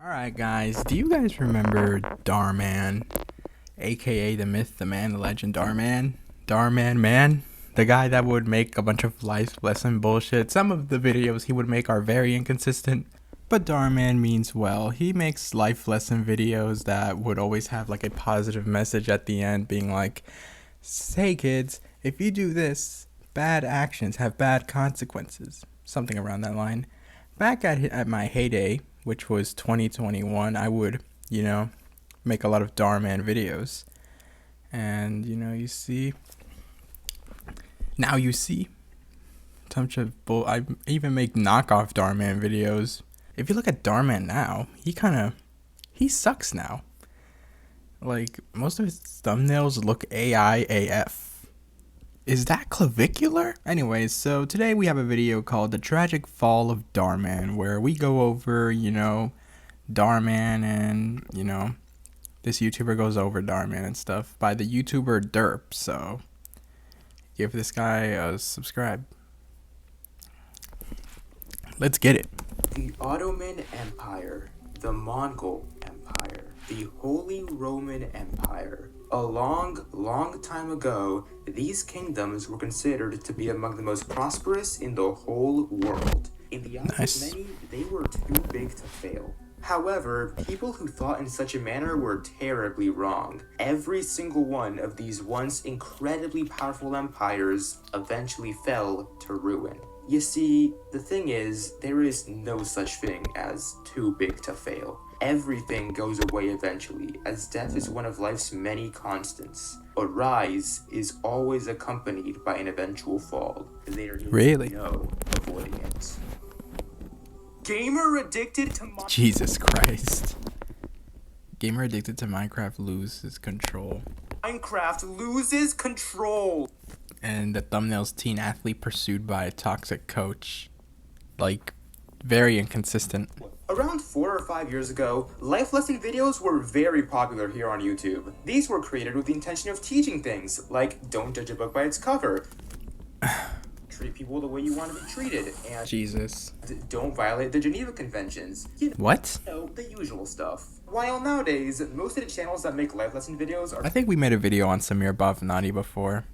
Alright guys, do you guys remember Dhar Mann, aka the myth, the man, the legend, Dhar Mann? Dhar Mann man? The guy that would make a bunch of life lesson bullshit. Some of the videos he would make are very inconsistent, but Dhar Mann means well. He makes life lesson videos that would always have like a positive message at the end being like, hey kids, if you do this, bad actions have bad consequences. Something around that line. Back at my heyday, which was 2021, I would, make a lot of Dhar Mann videos. And, you see, now you see, I even make knockoff Dhar Mann videos. If you look at Dhar Mann now, he sucks now. Like, most of his thumbnails look AI AF. Is that clavicular? Anyways, so today we have a video called The Tragic Fall of Dhar Mann, where we go over, Dhar Mann and, this YouTuber goes over Dhar Mann and stuff by the YouTuber Derp, so give this guy a subscribe. Let's get it. The Ottoman Empire, the Mongol Empire, the Holy Roman Empire. A long time ago, these kingdoms were considered to be among the most prosperous in the whole world. In the eyes of many, they were too big to fail. However, people who thought in such a manner were terribly wrong. Every single one of these once incredibly powerful empires eventually fell to ruin. You see, the thing is, there is no such thing as too big to fail. Everything goes away eventually, as death is one of life's many constants. A rise is always accompanied by an eventual fall. There is no avoiding it. Gamer addicted to Jesus Christ. Gamer addicted to Minecraft loses control. Minecraft loses control. And the thumbnail's teen athlete pursued by a toxic coach. Like, very inconsistent. Around 4 or 5 years ago, life lesson videos were very popular here on YouTube. These were created with the intention of teaching things, like don't judge a book by its cover, treat people the way you want to be treated, and Jesus. Don't violate the Geneva Conventions. What? The usual stuff. While nowadays, most of the channels that make life lesson videos are... I think we made a video on Samir Bhavnani before.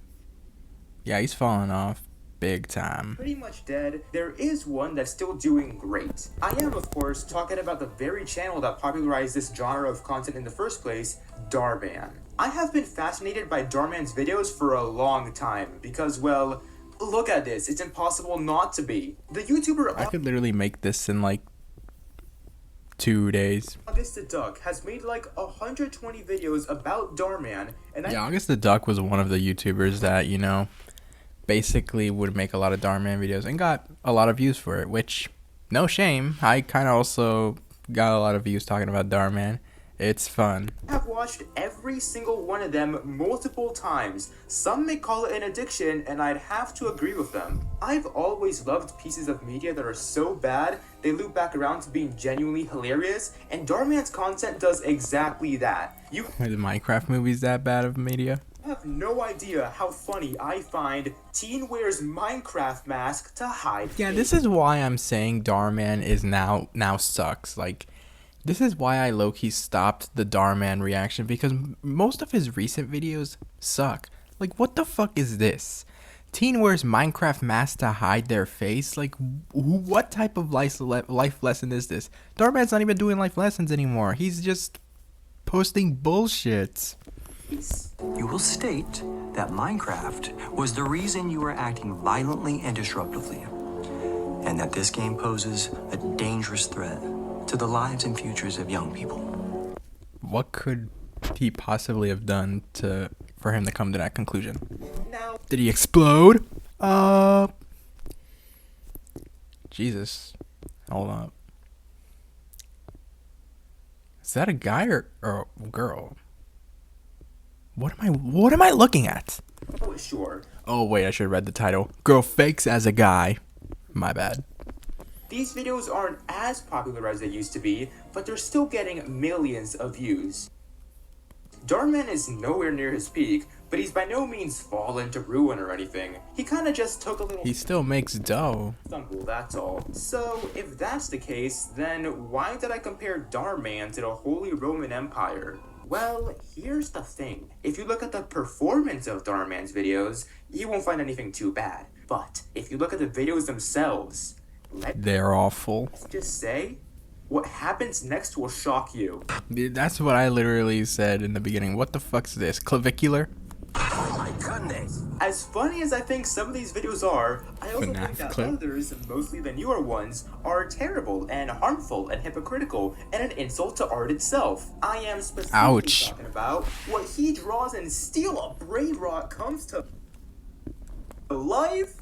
Yeah, he's fallen off big time. Pretty much dead. There is one that's still doing great. I am, of course, talking about the very channel that popularized this genre of content in the first place, Dhar Mann. I have been fascinated by Dhar Mann's videos for a long time because, well, look at this. It's impossible not to be. The YouTuber... I could literally make this in like 2 days. August the Duck has made like 120 videos about Dhar Mann, and August the Duck was one of the YouTubers that, basically would make a lot of Dhar Mann videos and got a lot of views for it, which, no shame. I kind of also got a lot of views talking about Dhar Mann. It's fun. I have watched every single one of them multiple times. Some may call it an addiction, and I'd have to agree with them. I've always loved pieces of media that are so bad, they loop back around to being genuinely hilarious, and Dhar Mann's content does exactly that. Are the Minecraft movies that bad of media? I have no idea how funny I find teen wears Minecraft mask to hide. Yeah, this is why I'm saying Dhar Mann is now sucks. Like, this is why I low-key stopped the Dhar Mann reaction, because most of his recent videos suck. Like, what the fuck is this? Teen wears Minecraft mask to hide their face? Like, what type of life lesson is this? Dhar Mann's not even doing life lessons anymore. He's just posting bullshit. You will state that Minecraft was the reason you were acting violently and disruptively, and that this game poses a dangerous threat to the lives and futures of young people. What could he possibly have done for him to come to that conclusion? Now, did he explode? Jesus. Hold up. Is that a guy or a girl? What am I looking at? oh, sure. Oh wait, I should have read the title. Girl fakes as a guy. My bad. These videos aren't as popular as they used to be, but they're still getting millions of views. Dhar Mann is nowhere near his peak, but he's by no means fallen to ruin or anything. He kinda just took a little He still makes dough. stumble, that's all. So, if that's the case, then why did I compare Dhar Mann to the Holy Roman Empire? Well, here's the thing. If you look at the performance of Dhar Mann's videos, you won't find anything too bad. But if you look at the videos themselves, They're awful. let's just say, what happens next will shock you. That's what I literally said in the beginning. What the fuck's this? Clavicular? Oh my goodness! As funny as I think some of these videos are, I also FNAF think that clip. others, mostly the newer ones, are terrible and harmful and hypocritical and an insult to art itself. I am specifically Ouch. talking about what he draws in Steel of Brain Rot comes to life.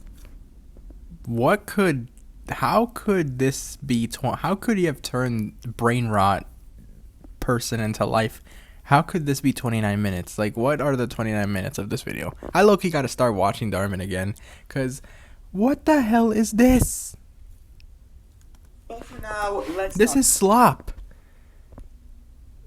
How could this be, how could he have turned brain rot person into life? How could this be 29 minutes? Like, what are the 29 minutes of this video? I low-key gotta start watching Dhar Mann again, because what the hell is this? But for now, let's This not is slop.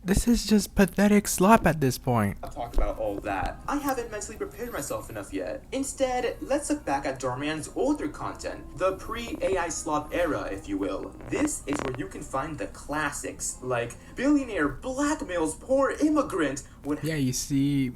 This is just pathetic slop at this point. talk about all that. I haven't mentally prepared myself enough yet. Instead, let's look back at Dhar Mann's older content, the pre-AI slop era, if you will. This is where you can find the classics, like billionaire blackmails poor immigrant. What Yeah, you see,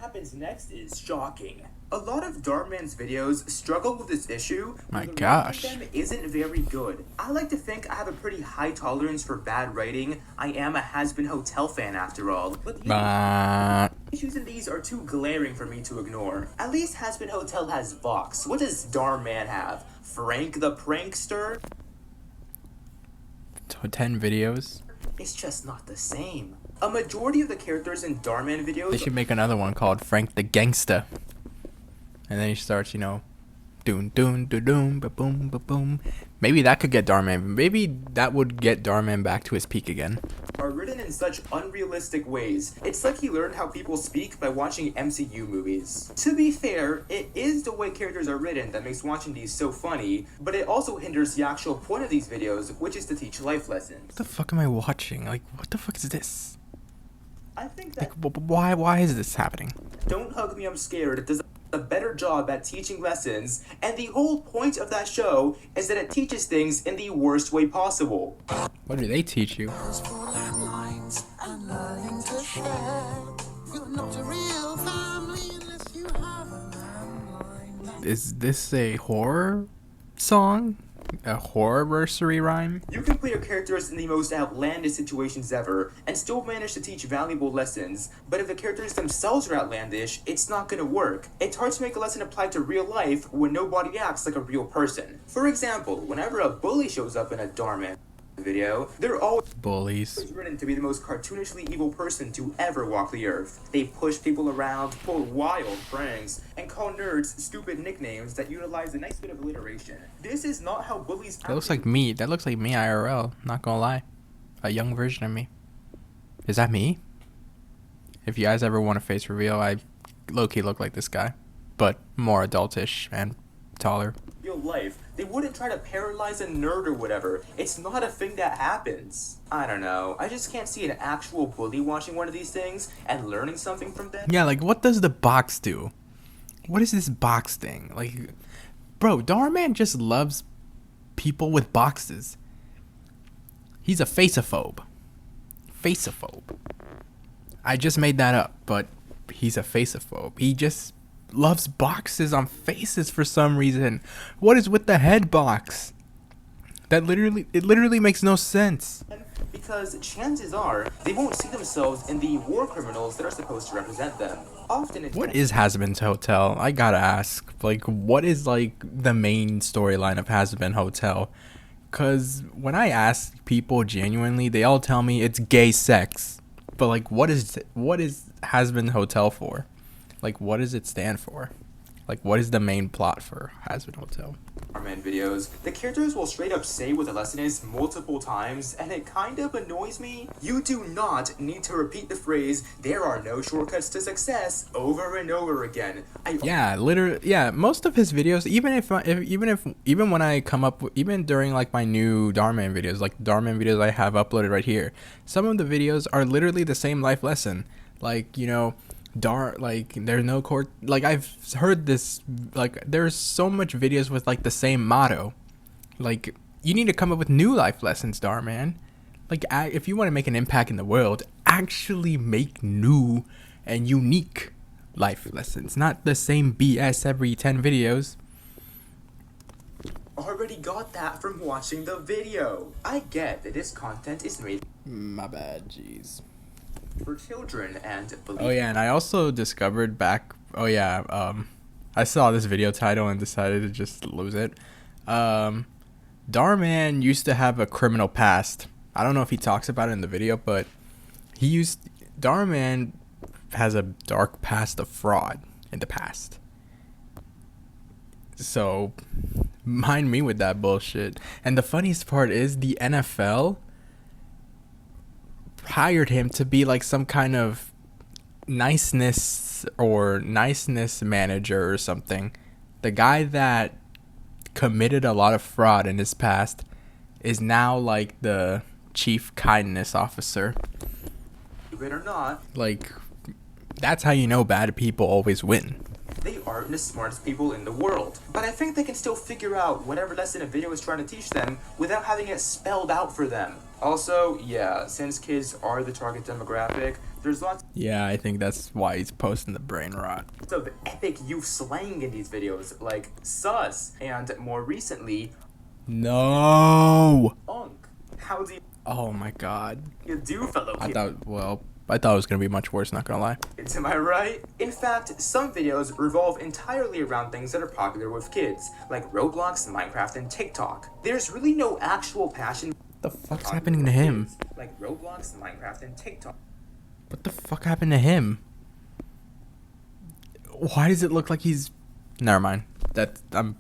happens next is shocking. A lot of Dhar Mann's videos struggle with this issue. My but the gosh. writing them isn't very good. I like to think I have a pretty high tolerance for bad writing. I am a Has-Been Hotel fan after all. But the issues in these are too glaring for me to ignore. At least Has-Been Hotel has Vox. What does Dhar Mann have? Frank the Prankster? 10 videos. It's just not the same. A majority of the characters in Dhar Mann videos They should make another one called Frank the Gangsta. And then he starts, you know, doom, doom, doom, doom, ba boom, ba boom. Maybe that could get Dhar Mann. Maybe that would get Dhar Mann back to his peak again. are written in such unrealistic ways. It's like he learned how people speak by watching MCU movies. To be fair, it is the way characters are written that makes watching these so funny, but it also hinders the actual point of these videos, which is to teach life lessons. What the fuck am I watching? Like, what the fuck is this? I think that Like, why is this happening? Don't Hug Me, I'm Scared does a better job at teaching lessons, and the whole point of that show is that it teaches things in the worst way possible. What do they teach you? Landlines and learning to share. You're not a real family unless you have a landline. Is this a horror song? A horror-versary rhyme? You can play your characters in the most outlandish situations ever, and still manage to teach valuable lessons, but if the characters themselves are outlandish, it's not gonna work. It's hard to make a lesson apply to real life when nobody acts like a real person. For example, whenever a bully shows up in a Dhar Mann video, they're always Bullies. written to be the most cartoonishly evil person to ever walk the earth. They push people around, pull wild pranks, and call nerds stupid nicknames that utilize a nice bit of alliteration. This is not how bullies That looks like me. That looks like me IRL. Not gonna lie. A young version of me. Is that me? If you guys ever want a face reveal, I low-key look like this guy. But more adultish and taller. real life. They wouldn't try to paralyze a nerd or whatever. It's not a thing that happens. I don't know. I just can't see an actual bully watching one of these things and learning something from them. Yeah, like, what does the box do? What is this box thing? Like, bro, Dhar Mann just loves people with boxes. He's a faceophobe. Faceophobe. I just made that up, but he's a faceophobe. He just loves boxes on faces for some reason. What is with the head box? It literally makes no sense. Because chances are, they won't see themselves in the war criminals that are supposed to represent them. Often it's What is Has-Been's Hotel? I gotta ask. Like, what is, like, the main storyline of Has-Been Hotel? Because when I ask people genuinely, they all tell me it's gay sex. But, like, what is Has-Been Hotel for? Like, what does it stand for? Like, what is the main plot for Has-Been Hotel? Dhar Mann videos, the characters will straight up say what the lesson is multiple times, and it kind of annoys me. You do not need to repeat the phrase, "There are no shortcuts to success," over and over again. Yeah, literally. Yeah, most of his videos, even when I come up, even during like my new Dhar Mann videos, like Dhar Mann videos I have uploaded right here, some of the videos are literally the same life lesson. Like, you know, like there's no court. Like I've heard this. Like there's so much videos with like the same motto. Like you need to come up with new life lessons, Dhar Mann. Like if you want to make an impact in the world, actually make new and unique life lessons, not the same BS every 10 videos. Already got that from watching the video. I get that this content is made My bad, jeez. for children and Oh yeah, and I also discovered back. Oh yeah, I saw this video title and decided to just lose it. Dhar Mann used to have a criminal past. I don't know if he talks about it in the video, but Dhar Mann has a dark past of fraud in the past. So, mind me with that bullshit. And the funniest part is the NFL hired him to be like some kind of niceness manager or something. The guy that committed a lot of fraud in his past is now like the chief kindness officer. believe it or not, Like, that's how you know bad people always win. they aren't the smartest people in the world. But I think they can still figure out whatever lesson a video is trying to teach them without having it spelled out for them. Also, yeah, since kids are the target demographic, there's lots Yeah, I think that's why he's posting the brain rot. of epic youth slang in these videos, like sus, and more recently, No! unk. How do Oh my god. you do, fellow I kids? thought it was gonna be much worse, not gonna lie. Am I right? In fact, some videos revolve entirely around things that are popular with kids, like Roblox, Minecraft, and TikTok. There's really no actual passion What the fuck's happening to him? kids, like Roblox, Minecraft, and TikTok. What the fuck happened to him? Why does it look like he's... Never mind. I'm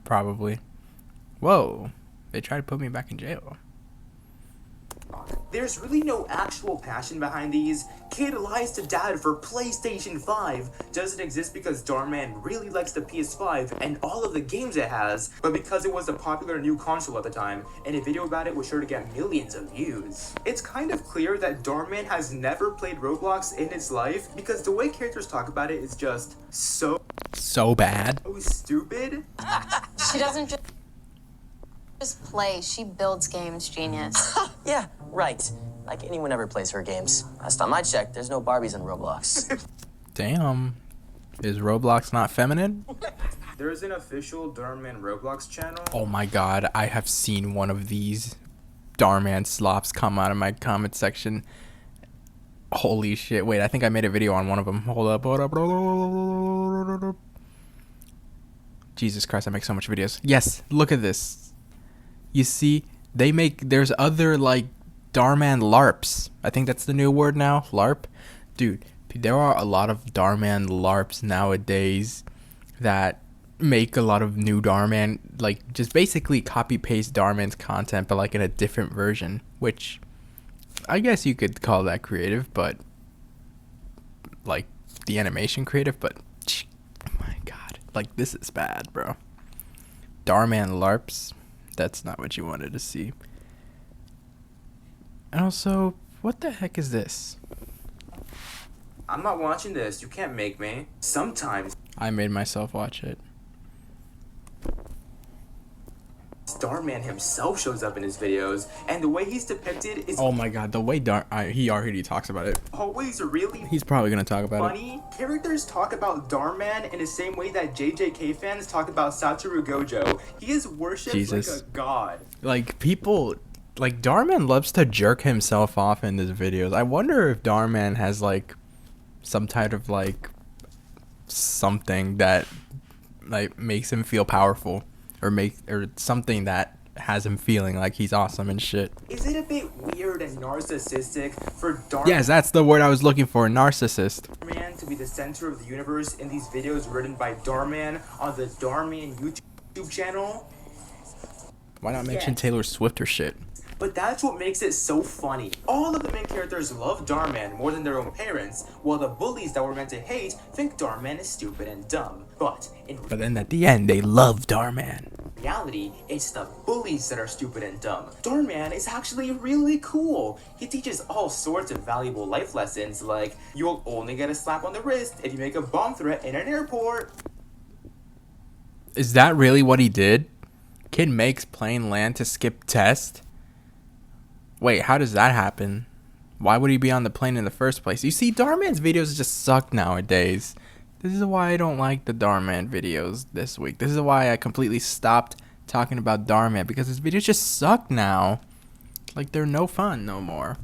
probably... Whoa. They tried to put me back in jail. There's really no actual passion behind these. Kid lies to dad for PlayStation 5 doesn't exist because Dhar Mann really likes the PS5 and all of the games it has, but because it was a popular new console at the time, and a video about it was sure to get millions of views. It's kind of clear that Dhar Mann has never played Roblox in his life because the way characters talk about it is just so Bad. stupid. She doesn't just play, she builds games, genius. Yeah, right. Like anyone ever plays her games. Last time I checked, there's no Barbies in Roblox. Damn. Is Roblox not feminine? There's an official Dhar Mann Roblox channel. Oh my god, I have seen one of these Dhar Mann slops come out of my comment section. Holy shit. Wait, I think I made a video on one of them. Hold up. Jesus Christ, I make so much videos. Yes, look at this. You see, there's other like Dhar Mann LARPs. I think that's the new word now, LARP. Dude, there are a lot of Dhar Mann LARPs nowadays that make a lot of new Dhar Mann, like just basically copy paste Dhar Mann's content, but like in a different version, which I guess you could call that creative, but like the animation creative, but oh my god, like this is bad, bro. Dhar Mann LARPs, that's not what you wanted to see. And also, what the heck is this? I'm not watching this, you can't make me. Sometimes I made myself watch it. Dhar Mann himself shows up in his videos, and the way he's depicted is Oh my god, the way he already talks about it. always really He's probably gonna talk about it. funny. Characters talk about Dhar Mann in the same way that JJK fans talk about Satoru Gojo. He is worshipped Jesus. like a god. Like people, like Dhar Mann loves to jerk himself off in his videos. I wonder if Dhar Mann has like some type of like something that like makes him feel powerful, or something that has him feeling like he's awesome and shit. Is it a bit weird and narcissistic for Dhar Yes, that's the word I was looking for, narcissist. Mann to be the center of the universe in these videos written by Dhar Mann on the Dhar Mann YouTube channel? Why not mention Taylor Swift or shit? But that's what makes it so funny. All of the main characters love Dhar Mann more than their own parents, while the bullies that were meant to hate think Dhar Mann is stupid and dumb. But in But then at the end, they love Dhar Mann. reality, it's the bullies that are stupid and dumb. Dhar Mann is actually really cool. He teaches all sorts of valuable life lessons, like you'll only get a slap on the wrist if you make a bomb threat in an airport. Is that really what he did? Kid makes plane land to skip test? Wait, how does that happen? Why would he be on the plane in the first place? You see, Dhar Mann's videos just suck nowadays. This is why I don't like the Dhar Mann videos this week. This is why I completely stopped talking about Dhar Mann, because his videos just suck now. Like, they're no fun no more.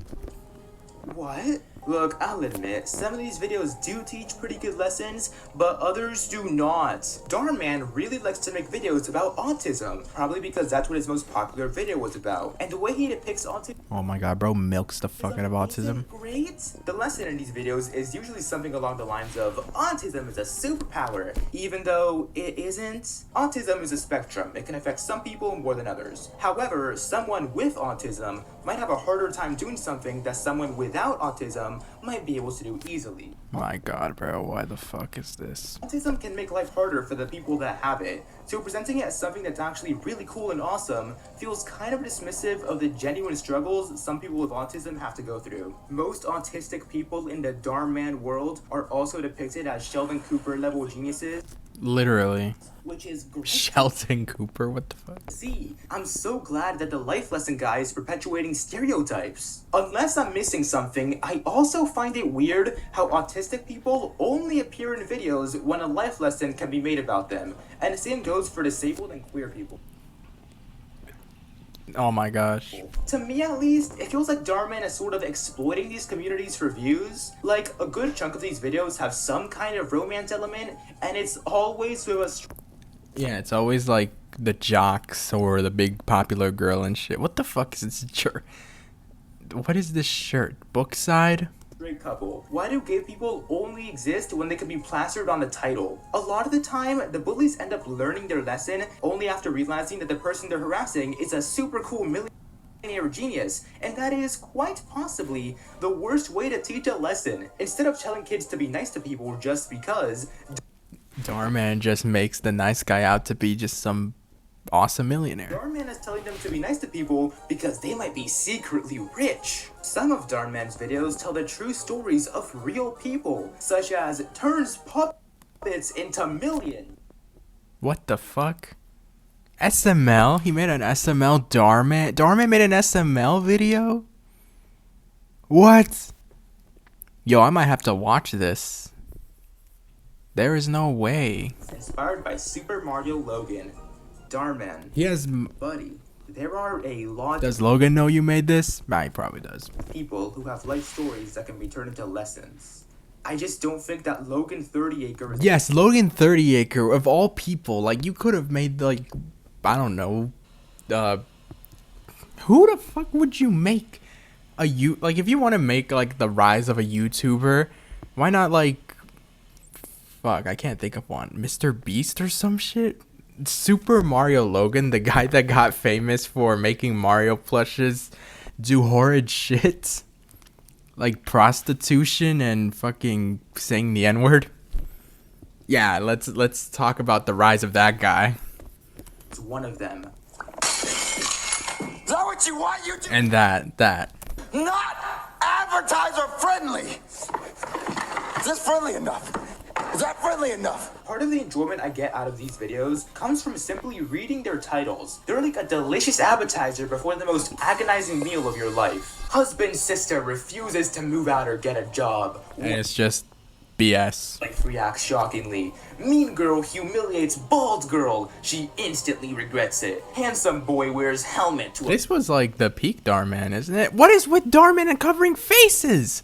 What? Look, I'll admit, some of these videos do teach pretty good lessons, but others do not. Dhar Mann really likes to make videos about autism, probably because that's what his most popular video was about. And the way he depicts autism... Oh my god, bro milks the fuck out of autism. Great. The lesson in these videos is usually something along the lines of, autism is a superpower, even though it isn't. Autism is a spectrum. It can affect some people more than others. However, someone with autism might have a harder time doing something that someone without autism might be able to do easily. My god, bro, why the fuck is this? Autism can make life harder for the people that have it, so presenting it as something that's actually really cool and awesome feels kind of dismissive of the genuine struggles some people with autism have to go through. Most autistic people in the Dhar Mann world are also depicted as Sheldon Cooper level geniuses. Literally. Which is great. Sheldon Cooper, what the fuck? See, I'm so glad that the life lesson guy is perpetuating stereotypes. Unless I'm missing something, I also find it weird how autistic people only appear in videos when a life lesson can be made about them. And the same goes for disabled and queer people. Oh my gosh. To me at least, it feels like Dhar Mann is sort of exploiting these communities for views. Like, a good chunk of these videos have some kind of romance element, and it's always with a... Yeah, it's always like the jocks or the big popular girl and shit. What the fuck is this shirt? What is this shirt? Bookside? Straight couple. Why do gay people only exist when they can be plastered on the title? A lot of the time, the bullies end up learning their lesson only after realizing that the person they're harassing is a super cool millionaire genius, and that is quite possibly the worst way to teach a lesson. Instead of telling kids to be nice to people just because, Dhar Mann just makes the nice guy out to be just some awesome millionaire. Dhar Mann is telling them to be nice to people because they might be secretly rich. Some of Dhar Mann's videos tell the true stories of real people, such as turns puppets into millions. What the fuck? SML? He made an SML Dhar Mann? Dhar Mann made an SML video? What? Yo, I might have to watch this. There is no way. Inspired by Super Mario Logan. Dhar Mann. He has... Buddy, there are a lot Does Logan know you made this? Nah, he probably does. of people who have life stories that can be turned into lessons. I just don't think that Logan 30 Acre is... Yes, Logan 30 Acre, of all people, like, you could have made, like, I don't know, who the fuck would you make like, if you want to make, like, the rise of a YouTuber, why not, like, fuck, I can't think of one, Mr. Beast or some shit? Super Mario Logan, the guy that got famous for making Mario plushes do horrid shit, like prostitution and fucking saying the N-word. Yeah, let's talk about the rise of that guy. It's one of them. Is that what you want? You do And that. not advertiser friendly. Is this friendly enough? Is that friendly enough? Part of the enjoyment I get out of these videos comes from simply reading their titles. They're like a delicious appetizer before the most agonizing meal of your life. Husband sister refuses to move out or get a job. And it's just BS. Life reacts shockingly. Mean girl humiliates bald girl. She instantly regrets it. Handsome boy wears helmet to This was like the peak Dhar Mann, isn't it? What is with Dhar Mann and covering faces?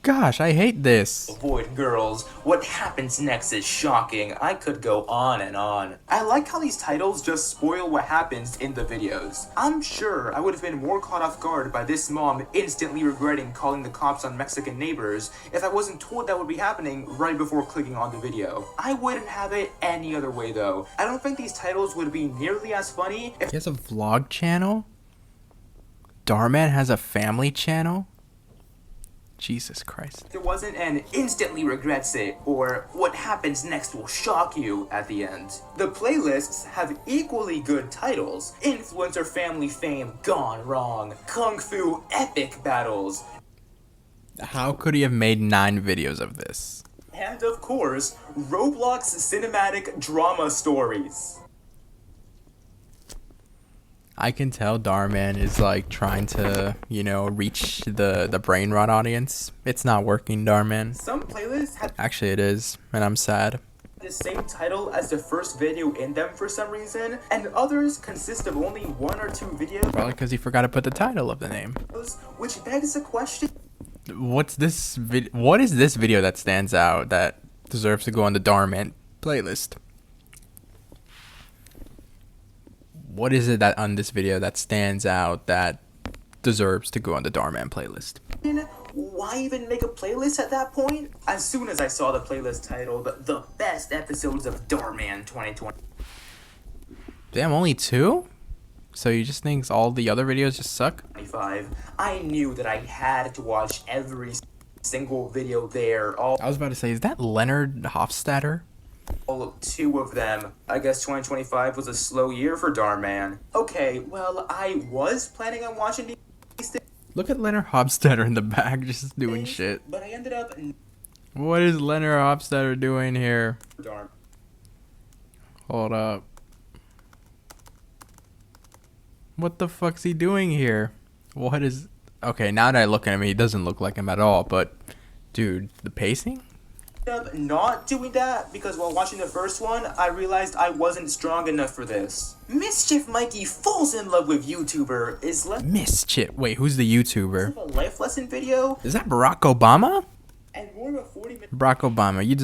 Gosh, I hate this. avoid girls. What happens next is shocking. I could go on and on. I like how these titles just spoil what happens in the videos. I'm sure I would have been more caught off guard by this mom instantly regretting calling the cops on Mexican neighbors if I wasn't told that would be happening right before clicking on the video. I wouldn't have it any other way though. I don't think these titles would be nearly as funny if He has a vlog channel? Dhar Mann has a family channel? Jesus Christ. There wasn't an instantly regrets it or what happens next will shock you at the end. The playlists have equally good titles. Influencer family fame gone wrong. Kung Fu epic battles. How could he have made 9 videos of this? And of course, Roblox cinematic drama stories. I can tell Dhar Mann is like trying to, reach the brain rot audience. It's not working, Dhar Mann. Some playlists have Actually, it is, and I'm sad. the same title as the first video in them for some reason, and others consist of only 1 or 2 videos, Probably because he forgot to put the title of the name. which begs the question, What is this video that stands out that deserves to go on the Dhar Mann playlist? What is it that on this video that stands out that deserves to go on the Dhar Mann playlist? why even make a playlist at that point? As soon as I saw the playlist titled The Best Episodes of Dhar Mann 2020, Damn, only 2? So you just think all the other videos just suck? I knew that I had to watch every single video there, all I was about to say, is that Leonard Hofstadter? 2 of them. I guess 2025 was a slow year for Dhar Mann. Okay, well, I was planning on watching these Look at Leonard Hofstadter in the back just doing things, shit. but I ended up What is Leonard Hofstadter doing here? Dhar. Hold up. What the fuck's he doing here? What is... Okay, now that I look at him, he doesn't look like him at all, but... Dude, the pacing? Up not doing that because while watching the first one, I realized I wasn't strong enough for this. Mischief Mikey falls in love with YouTuber is less Mischief. Wait, who's the YouTuber? of a life lesson video Is that Barack Obama? and more of a 40-minute Barack Obama, you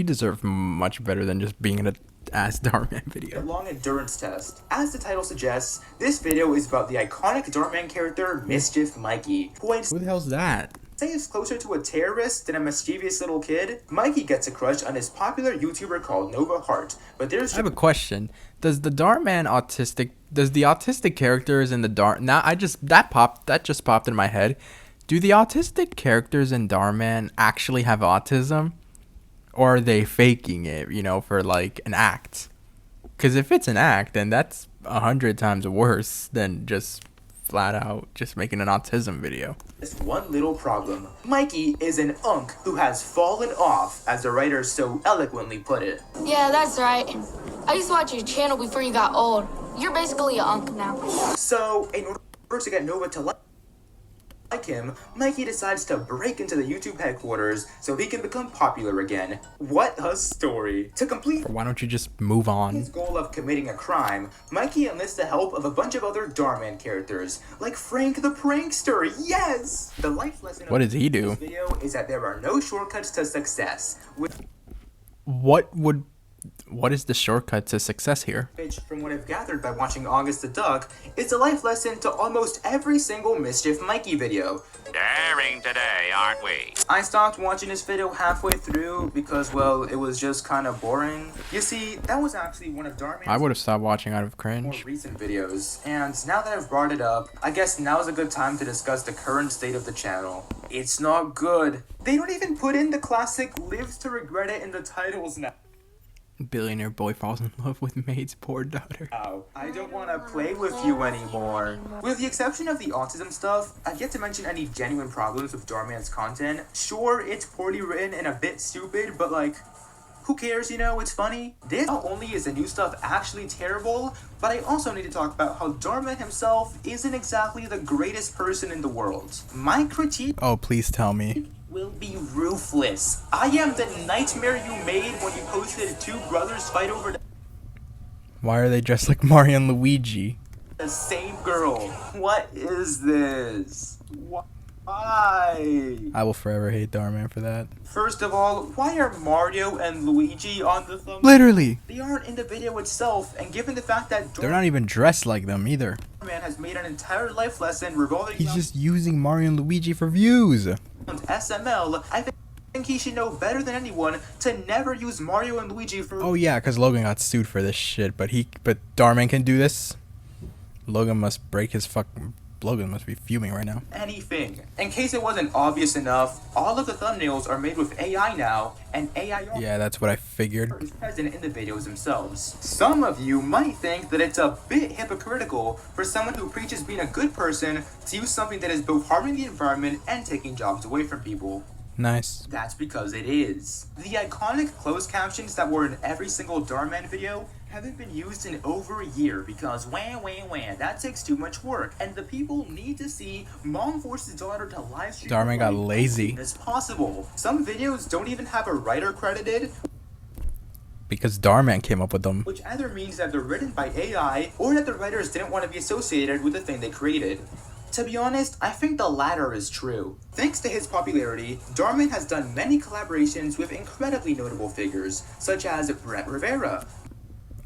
deserve much better than just being in a ass Dhar Mann video. long endurance test. As the title suggests, this video is about the iconic Dhar Mann character Mischief Mikey, who I'd Who the hell's that? say is closer to a terrorist than a mischievous little kid. Mikey gets a crush on his popular YouTuber called Nova Hart, but there's I have a question. Does the Dhar Mann does the autistic characters in the that just popped in my head. Do the autistic characters in Dhar Mann actually have autism? Or are they faking it, for like an act? Because if it's an act, then that's 100 times worse than just flat out just making an autism video. Just one little problem. Mikey is an unk who has fallen off, as the writer so eloquently put it. Yeah, that's right. I used to watch your channel before you got old. You're basically a unk now. So, in order to get Nova to like him, Mikey decides to break into the YouTube headquarters so he can become popular again. What a story. To complete Or why don't you just move on? his goal of committing a crime, Mikey enlists the help of a bunch of other Dhar Mann characters, like Frank the Prankster, yes! The life lesson What of does he do? this video is that there are no shortcuts to success, What is the shortcut to success here? which, from what I've gathered by watching August the Duck, is a life lesson to almost every single Mischief Mikey video. Daring today, aren't we? I stopped watching this video halfway through because, well, it was just kind of boring. You see, that was actually one of Dhar Mann's I would have stopped watching out of more cringe. recent videos, and now that I've brought it up, I guess now's a good time to discuss the current state of the channel. It's not good. They don't even put in the classic lives to regret it in the titles now. Billionaire boy falls in love with maid's poor daughter. I don't want to play with you anymore. With the exception of the autism stuff, I've yet to mention any genuine problems with Dhar Mann's content. Sure, it's poorly written and a bit stupid, but like, who cares, it's funny. This not only is the new stuff actually terrible, but I also need to talk about how Dhar Mann himself isn't exactly the greatest person in the world. My critique Oh, please tell me. will be ruthless. I am the nightmare you made when you posted 2 brothers fight over Why are they dressed like Mario and Luigi? the same girl. What is this? Why? I will forever hate Dhar Mann for that. First of all, why are Mario and Luigi on the thumbnail? Literally! They aren't in the video itself, and given the fact that They're not even dressed like them either. Dhar Mann has made an entire life lesson revolving He's around just using Mario and Luigi for views. SML, I think he should know better than anyone to never use Mario and Luigi for Oh yeah, because Logan got sued for this shit, but Dhar Mann can do this? Logan must break his fucking Logan must be fuming right now. Anything. In case it wasn't obvious enough, all of the thumbnails are made with AI now, and AI Yeah, that's what I figured. is present in the videos themselves. Some of you might think that it's a bit hypocritical for someone who preaches being a good person to use something that is both harming the environment and taking jobs away from people. Nice. That's because it is. The iconic closed captions that were in every single Dhar Mann video haven't been used in over a year because wah, that takes too much work, and the people need to see mom forces daughter to live stream Dhar Mann got lazy as possible. Some videos don't even have a writer credited, because Dhar Mann came up with them. which either means that they're written by AI or that the writers didn't want to be associated with the thing they created. To be honest, I think the latter is true. Thanks to his popularity, Dhar Mann has done many collaborations with incredibly notable figures, such as Brent Rivera.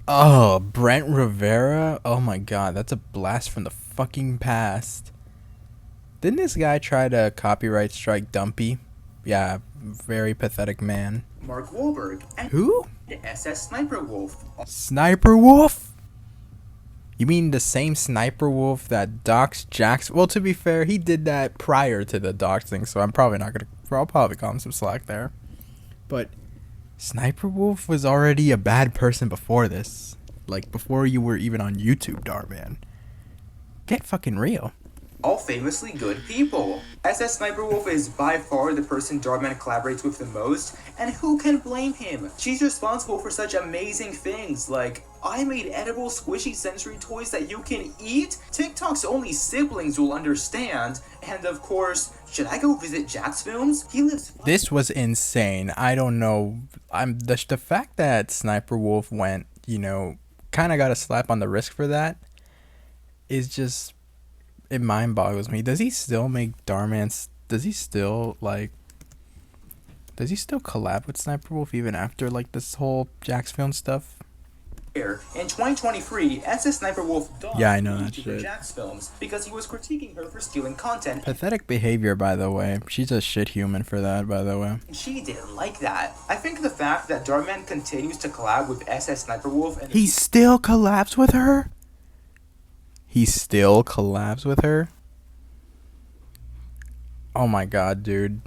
Oh, Brent Rivera? Oh my god, that's a blast from the fucking past. Didn't this guy try to copyright strike Dumpy? Yeah, very pathetic man. Mark Wahlberg, and Who? the SS Sniper Wolf. Sniper Wolf? You mean the same Sniper Wolf that doxed Jax? Well, to be fair, he did that prior to the doxing, so I'm probably not gonna. I'll probably call him some slack there. But Sniper Wolf was already a bad person before this. Like, before you were even on YouTube, Dhar Mann. Get fucking real. All famously good people. SS Sniper Wolf is by far the person Dhar Mann collaborates with the most, and who can blame him? She's responsible for such amazing things like, I made edible squishy sensory toys that you can eat? TikTok's only siblings will understand, and of course, should I go visit Jack's films? He lives... This was insane. I don't know. The fact that Sniper Wolf went, you know, kind of got a slap on the wrist for that is just... It mind boggles me. Does he still make Dhar Mann? Does he still collab with Sniper Wolf even after like this whole Jack's film stuff? In 2023, SS Sniper Wolf dogged Yeah, I know that YouTuber shit. Jack's films because he was critiquing her for stealing content. Pathetic behavior, by the way. She's a shit human for that, by the way. She didn't like that. I think the fact that Dhar Mann continues to collab with SS Sniper Wolf and He still collabs with her? He still collabs with her? Oh my god, dude.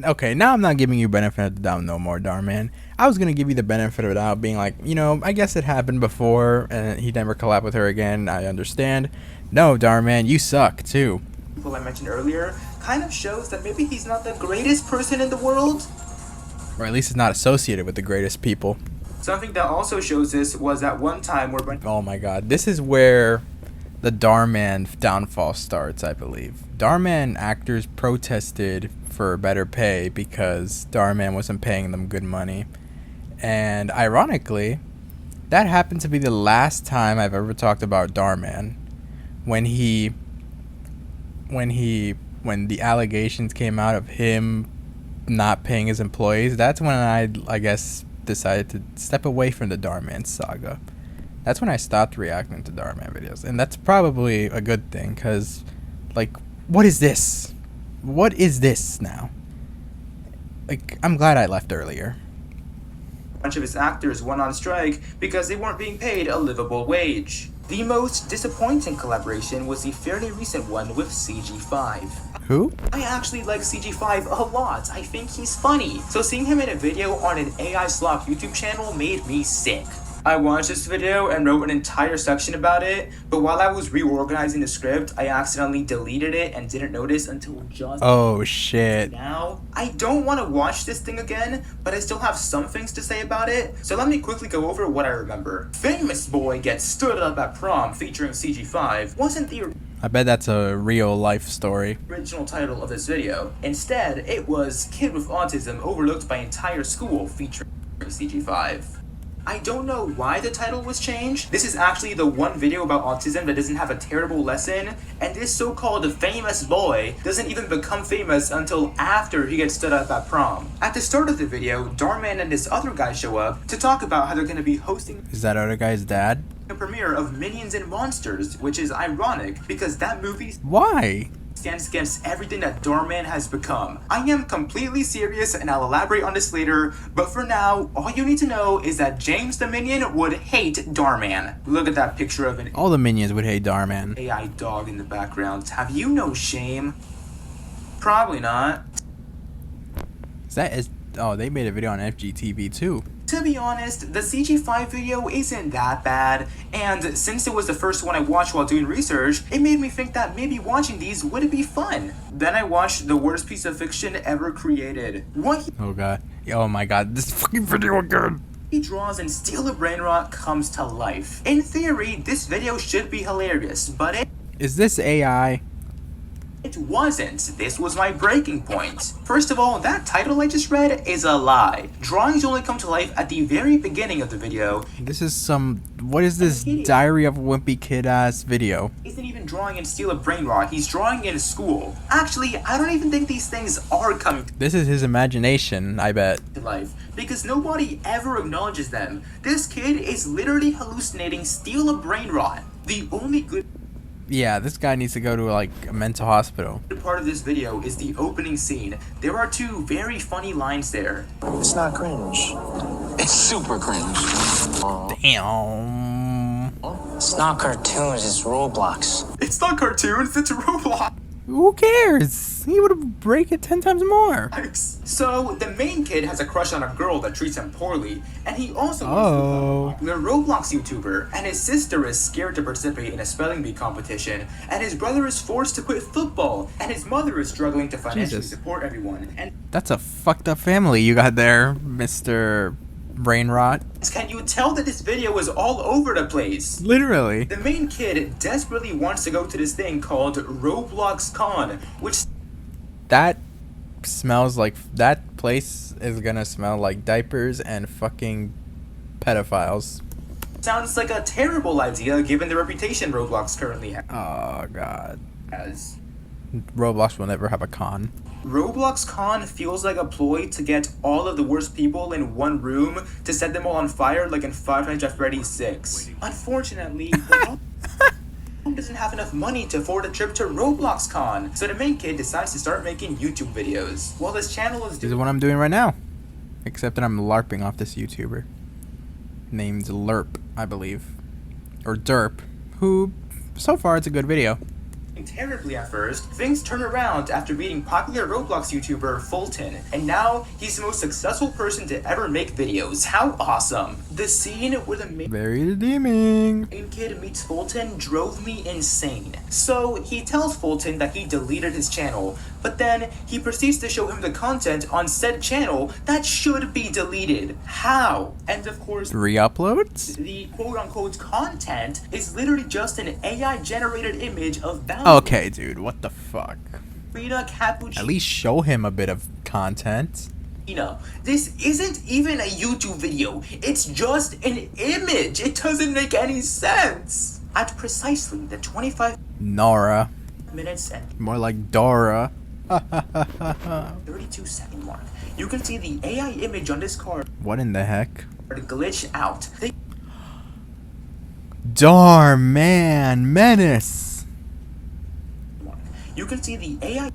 Okay, now I'm not giving you benefit of the doubt no more, Dhar Mann. I was gonna give you the benefit of the doubt, being like, you know, I guess it happened before, and he never collabed with her again. I understand. No, Dhar Mann, you suck too. people I mentioned earlier kind of shows that maybe he's not the greatest person in the world. Or at least it's not associated with the greatest people. Something that also shows this was at one time where Oh my god, this is where the Dhar Mann downfall starts, I believe. Dhar Mann actors protested for better pay because Dhar Mann wasn't paying them good money. And ironically, that happened to be the last time I've ever talked about Dhar Mann. When the allegations came out of him not paying his employees, that's when I guess decided to step away from the Dhar Mann saga. That's when I stopped reacting to Dhar Mann videos, and that's probably a good thing, because, like, what is this? What is this now? Like, I'm glad I left earlier. a bunch of his actors went on strike because they weren't being paid a livable wage. The most disappointing collaboration was the fairly recent one with CG5. Who? I actually like CG5 a lot. I think he's funny. So seeing him in a video on an AI slop YouTube channel made me sick. I watched this video and wrote an entire section about it, but while I was reorganizing the script, I accidentally deleted it and didn't notice until just Oh shit. now. I don't want to watch this thing again, but I still have some things to say about it, so let me quickly go over what I remember. Famous Boy Gets Stood Up at Prom featuring CG5 wasn't the I bet that's a real life story. original title of this video. Instead, it was Kid with Autism Overlooked by Entire School featuring CG5. I don't know why the title was changed. This is actually the one video about autism that doesn't have a terrible lesson, and this so-called famous boy doesn't even become famous until after he gets stood up at prom. At the start of the video, Dhar Mann and this other guy show up to talk about how they're going to be hosting Is that other guy's dad? a premiere of Minions and Monsters, which is ironic because that movie Why? stands against everything that Dhar Mann has become. I am completely serious and I'll elaborate on this later, but for now, all you need to know is that James the Minion would hate Dhar Mann. Look at that picture of an All the minions would hate Dhar Mann. AI dog in the background. Have you no shame? Probably not. Oh, they made a video on FGTV too. To be honest, the CG5 video isn't that bad, and since it was the first one I watched while doing research, it made me think that maybe watching these would be fun. Then I watched the worst piece of fiction ever created. What Oh god. Oh my god, this fucking video again. he draws in Steal a Brainrot comes to life. In theory, this video should be hilarious, but Is this AI? it wasn't. This was my breaking point. First of all, that title I just read is a lie. Drawings only come to life at the very beginning of the video. This is some... What is this Diary of a Wimpy Kid ass video? Isn't even drawing in Steal a Brainrot, he's drawing in school. Actually, I don't even think these things are coming This is his imagination, I bet. to life, because nobody ever acknowledges them. This kid is literally hallucinating Steal a Brainrot. The only good Yeah, this guy needs to go to like a mental hospital. part of this video is the opening scene. There are two very funny lines there. It's not cringe. It's super cringe. Damn. It's not cartoons, it's Roblox. It's not cartoons, it's Roblox. Who cares? He would break it 10 times more. So, the main kid has a crush on a girl that treats him poorly, and he also Oh. wants to become a Roblox YouTuber, and his sister is scared to participate in a spelling bee competition, and his brother is forced to quit football, and his mother is struggling to financially Jesus. support everyone. And That's a fucked up family you got there, Mr. Brain Rot. can you tell that this video is all over the place? Literally. The main kid desperately wants to go to this thing called Roblox Con, which That smells like... That place is gonna smell like diapers and fucking pedophiles. sounds like a terrible idea given the reputation Roblox currently Oh god. has. Roblox will never have a con. Roblox Con feels like a ploy to get all of the worst people in one room to set them all on fire like in Five Nights at Freddy's 6. Unfortunately, the mom doesn't have enough money to afford a trip to Roblox Con, so the main kid decides to start making YouTube videos. While his channel is This is what I'm doing right now. Except that I'm LARPing off this YouTuber. Named Lerp, I believe. Or Derp. Who, so far, it's a good video. terribly at first, things turn around after meeting popular Roblox YouTuber Fulton, and now he's the most successful person to ever make videos. How awesome! The scene where the main Very redeeming. kid meets Fulton drove me insane. So he tells Fulton that he deleted his channel, but then he proceeds to show him the content on said channel that should be deleted. How? And of course, Re-uploads? the quote-unquote content is literally just an AI-generated image of Okay, dude, what the fuck? Frida Cappuccino. At least show him a bit of content. This isn't even a YouTube video. It's just an image. It doesn't make any sense. At precisely the 25 Nora. minutes and More like Dora. 32-second mark, you can see the AI image on this card What in the heck? glitch out. Dhar Mann Menace. You can see the AI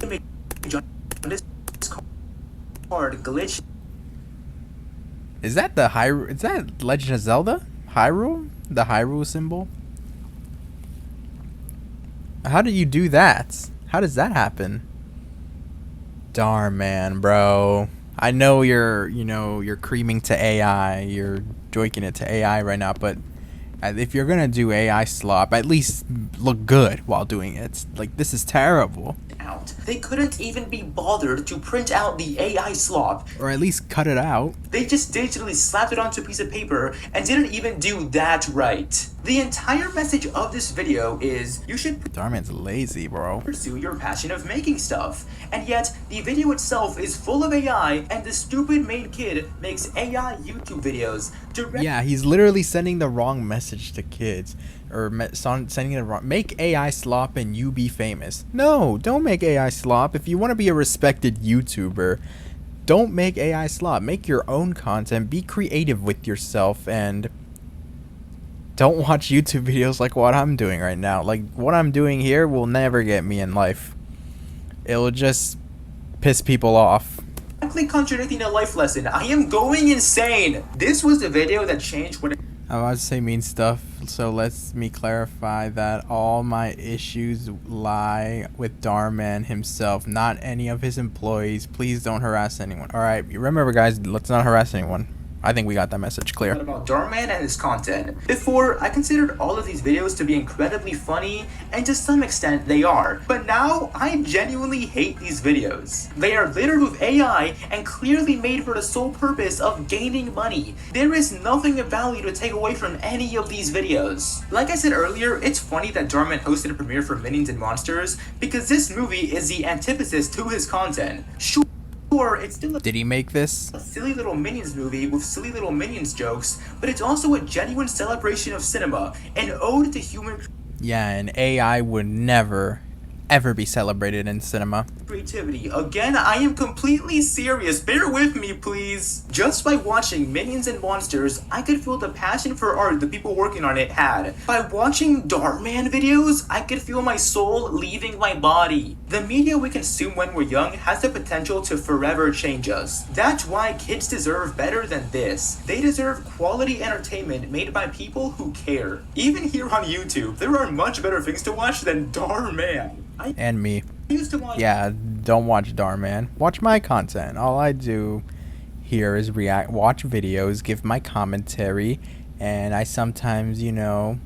image on this card glitch. Is that the Hyrule? Is that Legend of Zelda? Hyrule? The Hyrule symbol? How do you do that? How does that happen? Dhar Mann, bro. I know you're creaming to AI. You're joiking it to AI right now, but if you're gonna do AI slop, at least look good while doing it. Like, this is terrible. Out. They couldn't even be bothered to print out the AI slop. Or at least cut it out. They just digitally slapped it onto a piece of paper and didn't even do that right. The entire message of this video is you should Dhar Mann's lazy, bro. pursue your passion of making stuff. And yet, the video itself is full of AI, and the stupid main kid makes AI YouTube videos. Yeah, he's literally sending the wrong message to kids. Or sending it wrong. Make AI slop and you be famous. No, don't make AI slop. If you want to be a respected YouTuber, don't make AI slop. Make your own content. Be creative with yourself and Don't watch YouTube videos like what I'm doing right now. Like, what I'm doing here will never get me in life. It'll just piss people off. Exactly contradicting a life lesson. I am going insane. This was the video that changed what. I was to say mean stuff, so let me clarify that all my issues lie with Dhar Mann himself, not any of his employees. Please don't harass anyone. Alright, remember guys, let's not harass anyone. I think we got that message clear. About Dhar Mann and his content. Before, I considered all of these videos to be incredibly funny, and to some extent they are. But now, I genuinely hate these videos. They are littered with AI and clearly made for the sole purpose of gaining money. There is nothing of value to take away from any of these videos. Like I said earlier, it's funny that Dhar Mann hosted a premiere for Minions and Monsters, because this movie is the antithesis to his content. Sure, it's still Did he make this? a silly little Minions movie with silly little Minions jokes, but it's also a genuine celebration of cinema, an ode to human Yeah, and AI would never, ever be celebrated in cinema. creativity. Again, I am completely serious. Bear with me, please. Just by watching Minions and Monsters, I could feel the passion for art the people working on it had. By watching Dhar Mann videos, I could feel my soul leaving my body. The media we consume when we're young has the potential to forever change us. That's why kids deserve better than this. They deserve quality entertainment made by people who care. Even here on YouTube, there are much better things to watch than Dhar Mann. And me. I used to watch. Yeah, don't watch Dhar Mann. Watch my content. All I do here is watch videos, give my commentary, and I sometimes, you know,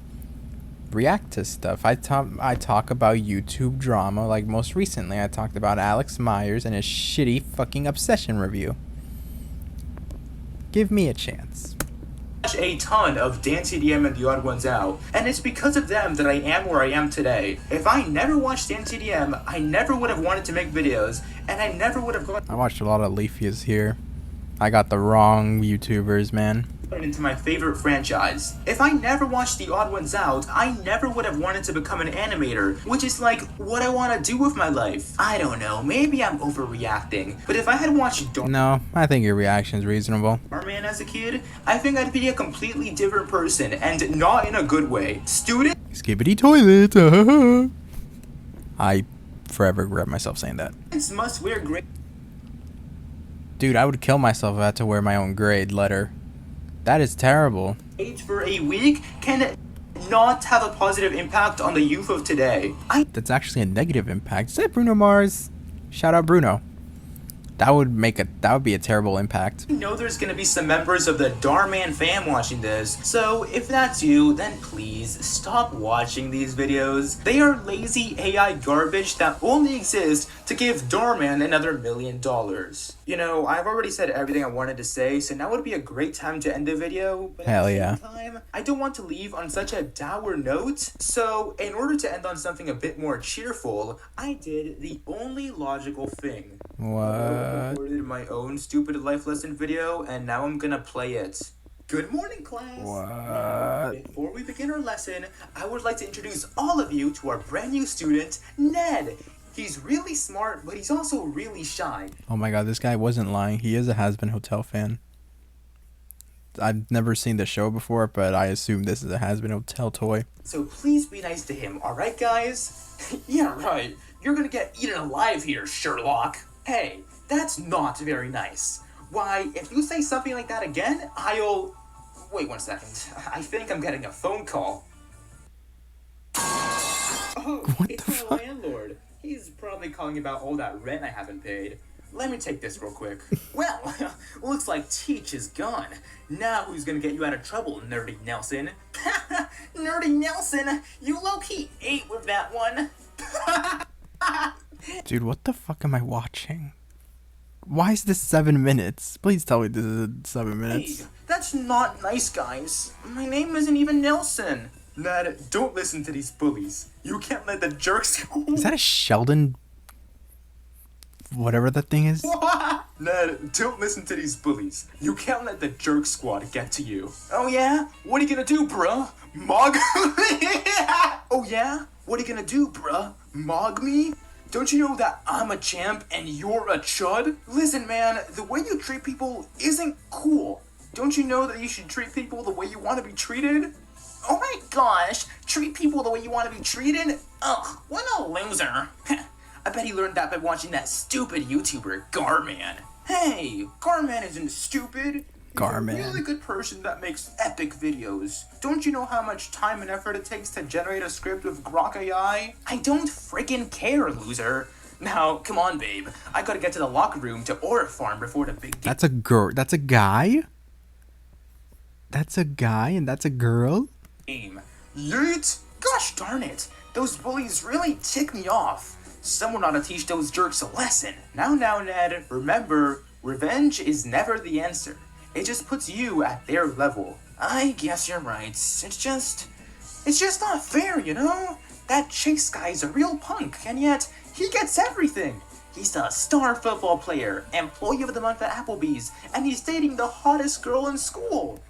react to stuff. I talk about YouTube drama, like most recently I talked about Alex Myers and his shitty fucking Obsession review. Give me a chance. A ton of Dan CDM and The Odd Ones Out, and it's because of them that I am where I am today. If I never watched Dan CDM, I never would have wanted to make videos, and I never would have gone I watched a lot of Leafias here. I got the wrong YouTubers, man. into my favorite franchise. If I never watched The Odd Ones Out, I never would have wanted to become an animator, which is like what I want to do with my life. I don't know, maybe I'm overreacting, but if I had watched No, I think your reaction's reasonable. Dhar Mann as a kid, I think I'd be a completely different person, and not in a good way. Skibbity toilet. I forever regret myself saying that. Students must wear grades Dude, I would kill myself if I had to wear my own grade letter. That is terrible. for a week can not have a positive impact on the youth of today. That's actually a negative impact. Is that Bruno Mars? Shout out Bruno. That would be a terrible impact. I know there's gonna be some members of the Dhar Mann fam watching this, so if that's you, then please stop watching these videos. They are lazy AI garbage that only exist to give Dhar Mann another $1 million. You know, I've already said everything I wanted to say, so now would be a great time to end the video. But Hell at the yeah. same time, I don't want to leave on such a dour note, so in order to end on something a bit more cheerful, I did the only logical thing. I What? recorded my own stupid life lesson video, and now I'm gonna play it. Good morning, class! What? Before we begin our lesson, I would like to introduce all of you to our brand new student, Ned. He's really smart, but he's also really shy. Oh my god, this guy wasn't lying. He is a Has-Been Hotel fan. I've never seen the show before, but I assume this is a Has-Been Hotel toy. So please be nice to him, alright, guys? Yeah, right. You're gonna get eaten alive here, Sherlock. Hey, that's not very nice. Why, if you say something like that again, I'll... Wait 1 second. I think I'm getting a phone call. Oh, it's my landlord. He's probably calling about all that rent I haven't paid. Let me take this real quick. Well, looks like Teach is gone. Now who's gonna get you out of trouble, Nerdy Nelson? Nerdy Nelson, you low-key ate with that one. Dude, what the fuck am I watching? Why is this 7 minutes? Please tell me this is 7 minutes. Hey, that's not nice, guys. My name isn't even Nelson. Ned, don't listen to these bullies. You can't let the jerks... Is that a Sheldon? Whatever that thing is? Ned, don't listen to these bullies. You can't let the jerk squad get to you. Oh yeah? What are you gonna do, bruh? Mog? Oh yeah? What are you gonna do, bruh? Mog me? Don't you know that I'm a champ and you're a chud? Listen, man, the way you treat people isn't cool. Don't you know that you should treat people the way you want to be treated? Oh my gosh, treat people the way you want to be treated? Ugh, what a loser. I bet he learned that by watching that stupid YouTuber, Dhar Mann. Hey, Dhar Mann isn't stupid. Dhar Mann. He's a really good person that makes epic videos. Don't you know how much time and effort it takes to generate a script with Grok AI? I don't friggin' care, loser. Now, come on, babe. I gotta get to the locker room to Aura Farm before the big game. That's a girl. That's a guy? That's a guy and that's a girl? Yeet! Gosh darn it! Those bullies really tick me off. Someone ought to teach those jerks a lesson. Now, Ned, remember, revenge is never the answer. It just puts you at their level. I guess you're right. It's just not fair, you know? That Chase guy's a real punk, and yet he gets everything. He's a star football player, employee of the month at Applebee's, and he's dating the hottest girl in school.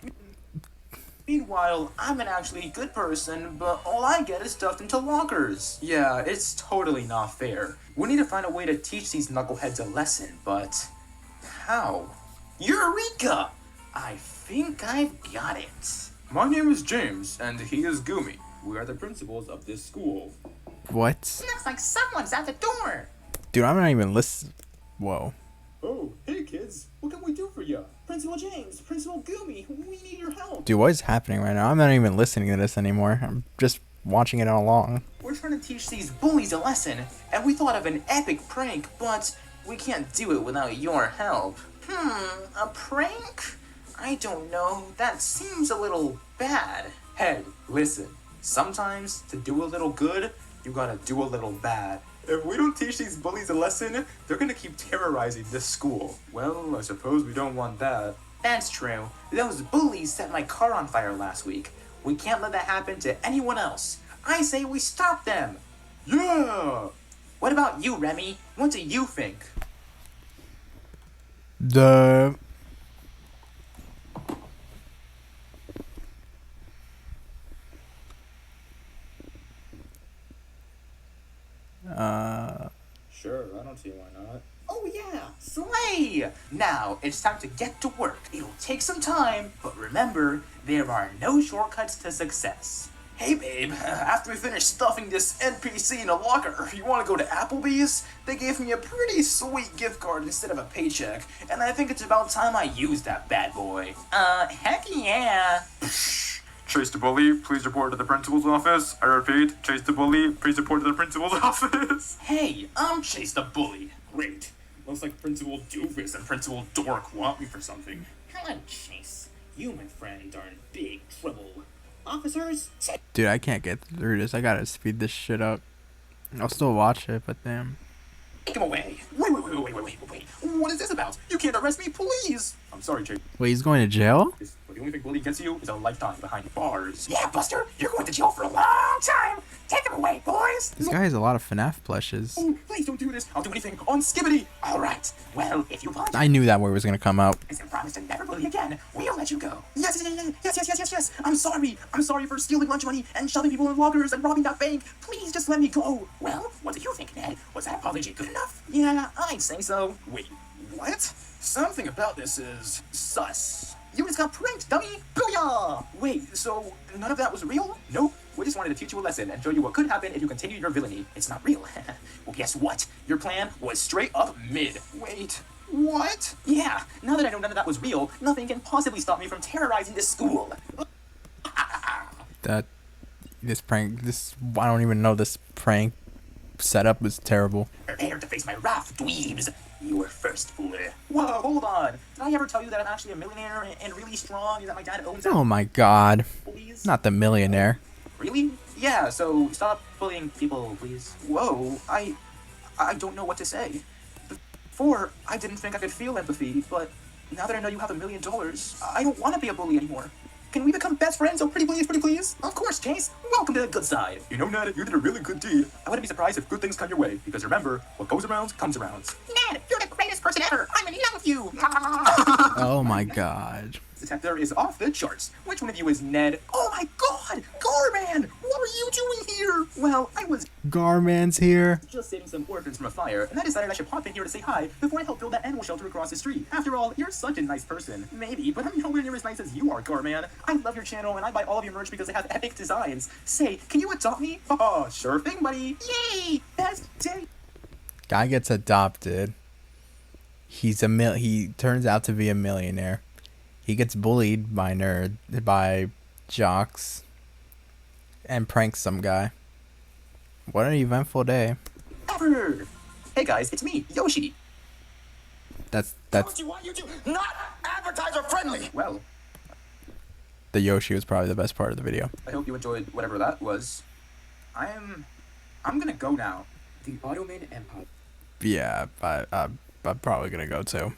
Meanwhile, I'm an actually good person, but all I get is stuffed into lockers. Yeah, it's totally not fair. We need to find a way to teach these knuckleheads a lesson, but how? Eureka! I think I've got it. My name is James, and he is Gumi. We are the principals of this school. What? Looks like someone's at the door. Dude, I'm not even listening. Whoa. Oh, hey kids, what can we do for you? Principal James, Principal Gumi, we need your help. Dude, what is happening right now? I'm not even listening to this anymore. I'm just watching it all along. We're trying to teach these bullies a lesson, and we thought of an epic prank, but we can't do it without your help. A prank? I don't know. That seems a little bad. Hey, listen. Sometimes, to do a little good, you gotta do a little bad. If we don't teach these bullies a lesson, they're gonna keep terrorizing this school. Well, I suppose we don't want that. That's true. Those bullies set my car on fire last week. We can't let that happen to anyone else. I say we stop them. Yeah! What about you, Remy? What do you think? Sure, I don't see why not. Oh yeah, slay! Now, it's time to get to work. It'll take some time, but remember, there are no shortcuts to success. Hey babe, after we finish stuffing this NPC in a locker, you wanna go to Applebee's? They gave me a pretty sweet gift card instead of a paycheck, and I think it's about time I used that bad boy. Heck yeah! Chase the bully, please report to the principal's office. I repeat, Chase the bully, please report to the principal's office. Hey, I'm Chase the bully. Great. Looks like Principal Doofus and Principal Dork want me for something. Hello, Chase. You, my friend, are in big trouble. Officers? Dude, I can't get through this. I gotta speed this shit up. I'll still watch it, but damn. Take him away. Wait. What is this about? You can't arrest me, please. I'm sorry, Chase. Wait, he's going to jail? The only thing bully gets you is a lifetime behind bars. Yeah, Buster, you're going to jail for a long time. Take him away, boys. This guy has a lot of FNAF plushes. Oh, please don't do this. I'll do anything on Skibbity. All right. Well, if you want, I knew that word was gonna come out. and promise to never bully again, we'll let you go. Yes. I'm sorry for stealing lunch money and shoving people in lockers and robbing that bank. Please just let me go. Well, what do you think, Ned? Was that apology good enough? Yeah, I'd say so. Wait, what? Something about this is sus. You just got pranked, dummy! Booyah! Wait, so none of that was real? Nope. We just wanted to teach you a lesson and show you what could happen if you continue your villainy. It's not real. Well, guess what? Your plan was straight up mid. Wait, what? Yeah, now that I know none of that was real, nothing can possibly stop me from terrorizing this school. I don't even know, this prank setup was terrible. Prepare to face my wrath, dweebs. You were first, fooler. Whoa, hold on. Did I ever tell you that I'm actually a millionaire and really strong and that my dad owns Oh my god. Please? Not the millionaire. Really? Yeah, so stop bullying people, please. Whoa, I don't know what to say. Before, I didn't think I could feel empathy, but now that I know you have $1 million, I don't want to be a bully anymore. Can we become best friends? Oh, pretty please? Of course, Chase. Welcome to the good side. You know, Ned, you did a really good deed. I wouldn't be surprised if good things come your way, because remember, what goes around comes around. Ned, you're the greatest person ever. I'm in love with you. Oh my god. Detector is off the charts. Which one of you is Ned? Oh my god! Garman! What are you doing here? here? Well, I was Garman's here. just saving some orphans from a fire, and I decided I should pop in here to say hi before I help build that animal shelter across the street. After all, you're such a nice person. Maybe, but I'm nowhere near as nice as you are, Garman. I love your channel, and I buy all of your merch because they have epic designs. Say, can you adopt me? Oh, sure thing, buddy. Yay! Best day. Guy gets adopted. He turns out to be a millionaire. He gets bullied by jocks and pranks some guy. What an eventful day. Ever. Hey guys, it's me, Yoshi. That's Why you do not advertiser friendly? Well, the Yoshi was probably the best part of the video. I hope you enjoyed whatever that was. I'm gonna go now. The Ottoman Empire. Yeah, I'm probably gonna go too.